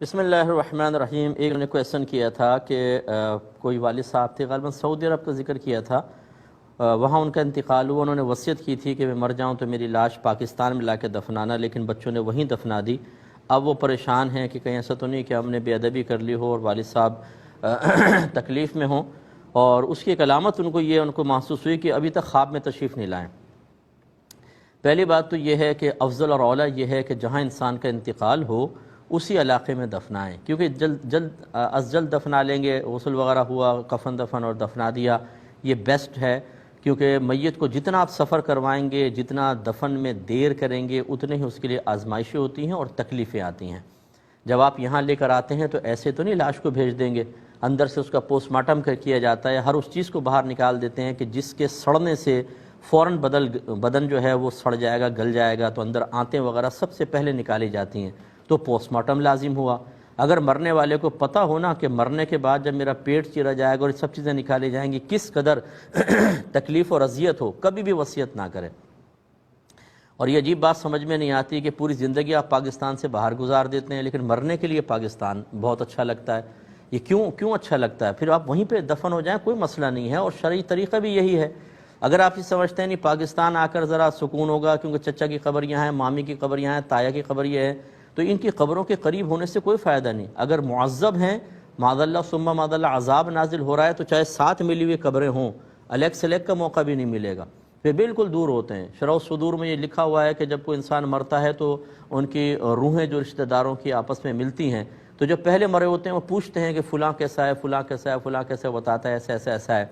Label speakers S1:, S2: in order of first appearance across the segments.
S1: بسم اللہ الرحمن الرحیم۔ ایک نے کویسچن کیا تھا کہ کوئی والد صاحب تھے، غالباً سعودی عرب کا ذکر کیا تھا، وہاں ان کا انتقال ہوا، انہوں نے وصیت کی تھی کہ میں مر جاؤں تو میری لاش پاکستان میں لا کے دفنانا، لیکن بچوں نے وہیں دفنا دی۔ اب وہ پریشان ہیں کہ کہیں ایسا تو نہیں کہ ہم نے بے ادبی کر لی ہو اور والد صاحب تکلیف میں ہوں، اور اس کی ایک علامت ان کو محسوس ہوئی کہ ابھی تک خواب میں تشریف نہیں لائیں۔ پہلی بات تو یہ ہے کہ افضل اور اولیٰ یہ ہے کہ جہاں انسان کا انتقال ہو اسی علاقے میں دفنائیں، کیونکہ جلد دفنا لیں گے، غسل وغیرہ ہوا، کفن دفن اور دفنا دیا، یہ بیسٹ ہے، کیونکہ میت کو جتنا آپ سفر کروائیں گے، جتنا دفن میں دیر کریں گے، اتنے ہی اس کے لیے آزمائشیں ہوتی ہیں اور تکلیفیں آتی ہیں۔ جب آپ یہاں لے کر آتے ہیں تو ایسے تو نہیں لاش کو بھیج دیں گے، اندر سے اس کا پوسٹ مارٹم کیا جاتا ہے، ہر اس چیز کو باہر نکال دیتے ہیں کہ جس کے سڑنے سے فوراً بدن جو ہے وہ سڑ جائے گا، گل جائے گا، تو اندر آنتیں وغیرہ سب سے پہلے نکالی جاتی ہیں، تو پوسٹ مارٹم لازم ہوا۔ اگر مرنے والے کو پتہ ہونا کہ مرنے کے بعد جب میرا پیٹ چیرا جائے گا اور یہ سب چیزیں نکالی جائیں گی کس قدر تکلیف اور اذیت ہو، کبھی بھی وصیت نہ کرے۔ اور یہ عجیب بات سمجھ میں نہیں آتی کہ پوری زندگی آپ پاکستان سے باہر گزار دیتے ہیں، لیکن مرنے کے لیے پاکستان بہت اچھا لگتا ہے۔ یہ کیوں اچھا لگتا ہے؟ پھر آپ وہیں پہ دفن ہو جائیں، کوئی مسئلہ نہیں ہے، اور شرعی طریقہ بھی یہی ہے۔ اگر آپ یہ سمجھتے ہیں نہیں پاکستان آ کر ذرا سکون ہوگا کیونکہ چچا کی قبر یہاں ہے، مامی کی قبر یہاں ہے، تایا کی قبر یہ ہے، تو ان کی قبروں کے قریب ہونے سے کوئی فائدہ نہیں۔ اگر معذب ہیں، معاذ اللہ ثم معاذ اللہ، عذاب نازل ہو رہا ہے، تو چاہے ساتھ ملی ہوئی قبریں ہوں، الیک سلیک کا موقع بھی نہیں ملے گا، پھر بالکل دور ہوتے ہیں۔ شرح الصدور میں یہ لکھا ہوا ہے کہ جب کوئی انسان مرتا ہے تو ان کی روحیں جو رشتہ داروں کی آپس میں ملتی ہیں، تو جو پہلے مرے ہوتے ہیں وہ پوچھتے ہیں کہ فلاں کیسا ہے، فلاں کیسا ہے، فلاں کیسا ہے، بتاتا ہے ایسا ایسا ایسا ہے۔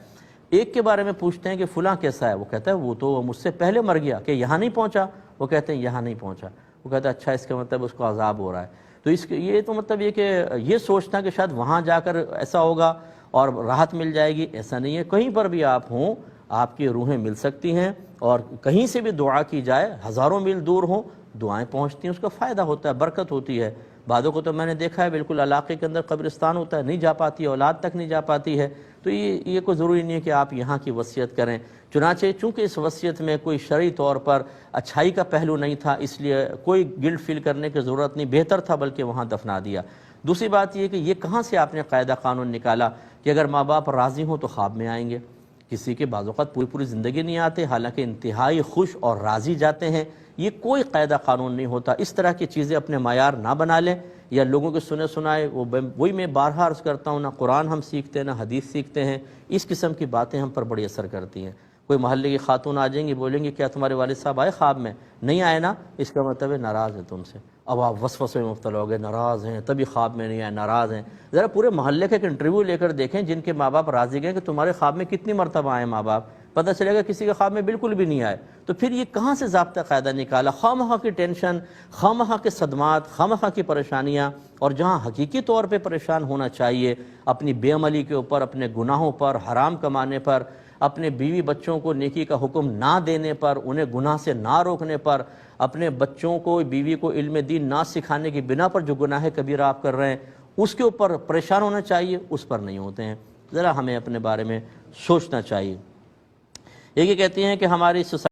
S1: ایک کے بارے میں پوچھتے ہیں کہ فلاں کیسا ہے، وہ کہتا ہے وہ تو مجھ سے پہلے مر گیا، کہ یہاں نہیں پہنچا، وہ کہتے ہیں یہاں نہیں پہنچا، وہ کہتا ہے اچھا اس کا مطلب اس کو عذاب ہو رہا ہے۔ تو یہ تو مطلب یہ کہ یہ سوچنا کہ شاید وہاں جا کر ایسا ہوگا اور راحت مل جائے گی، ایسا نہیں ہے۔ کہیں پر بھی آپ ہوں آپ کی روحیں مل سکتی ہیں، اور کہیں سے بھی دعا کی جائے، ہزاروں میل دور ہوں، دعائیں پہنچتی ہیں، اس کا فائدہ ہوتا ہے، برکت ہوتی ہے۔ بعضوں کو تو میں نے دیکھا ہے بالکل علاقے کے اندر قبرستان ہوتا ہے، نہیں جا پاتی، اولاد تک نہیں جا پاتی ہے، تو یہ کوئی ضروری نہیں ہے کہ آپ یہاں کی وصیت کریں۔ چنانچہ چونکہ اس وصیت میں کوئی شرعی طور پر اچھائی کا پہلو نہیں تھا، اس لیے کوئی گلٹ فیل کرنے کی ضرورت نہیں، بہتر تھا بلکہ وہاں دفنا دیا۔ دوسری بات یہ کہ یہ کہاں سے آپ نے قاعدہ قانون نکالا کہ اگر ماں باپ راضی ہوں تو خواب میں آئیں گے؟ کسی کے بعض اوقات پوری زندگی نہیں آتے، حالانکہ انتہائی خوش اور راضی جاتے ہیں، یہ کوئی قاعدہ قانون نہیں ہوتا۔ اس طرح کی چیزیں اپنے معیار نہ بنا لیں، یا لوگوں کے سنے سنائے، وہی میں بارہا عرض کرتا ہوں، نہ قرآن ہم سیکھتے ہیں نہ حدیث سیکھتے ہیں، اس قسم کی باتیں ہم پر بڑی اثر کرتی ہیں۔ کوئی محلے کی خاتون آ جائیں گی، بولیں گے کیا تمہارے والد صاحب آئے خواب میں؟ نہیں آئے نا، اس کا مطلب ہے ناراض ہے تم سے۔ اب آپ وسوسے میں مبتلا ہو گئے، ناراض ہیں تبھی خواب میں نہیں آئے، ناراض ہیں۔ ذرا پورے محلے کا ایک انٹرویو لے کر دیکھیں جن کے ماں باپ راضی گئے کہ تمہارے خواب میں کتنی مرتبہ آئے ماں باپ، پتہ چلے گا کسی کے خواب میں بالکل بھی نہیں آئے۔ تو پھر یہ کہاں سے ضابطہ قاعدہ نکالا؟ خواہ مخواہ کی ٹینشن، خواہ مخواہ کے صدمات، خواہ مخواہ کی پریشانیاں، اور جہاں حقیقی طور پہ پریشان ہونا چاہیے اپنی بے عملی کے اوپر، اپنے گناہوں پر، حرام کمانے پر، اپنے بیوی بچوں کو نیکی کا حکم نہ دینے پر، انہیں گناہ سے نہ روکنے پر، اپنے بچوں کو بیوی کو علم دین نہ سکھانے کی بنا پر جو گناہ کبیرہ آپ کر رہے ہیں اس کے اوپر پریشان ہونا چاہیے، اس پر نہیں ہوتے ہیں۔ ذرا ہمیں اپنے بارے میں سوچنا چاہیے۔ یہ کہتی ہیں کہ ہماری سوسائٹی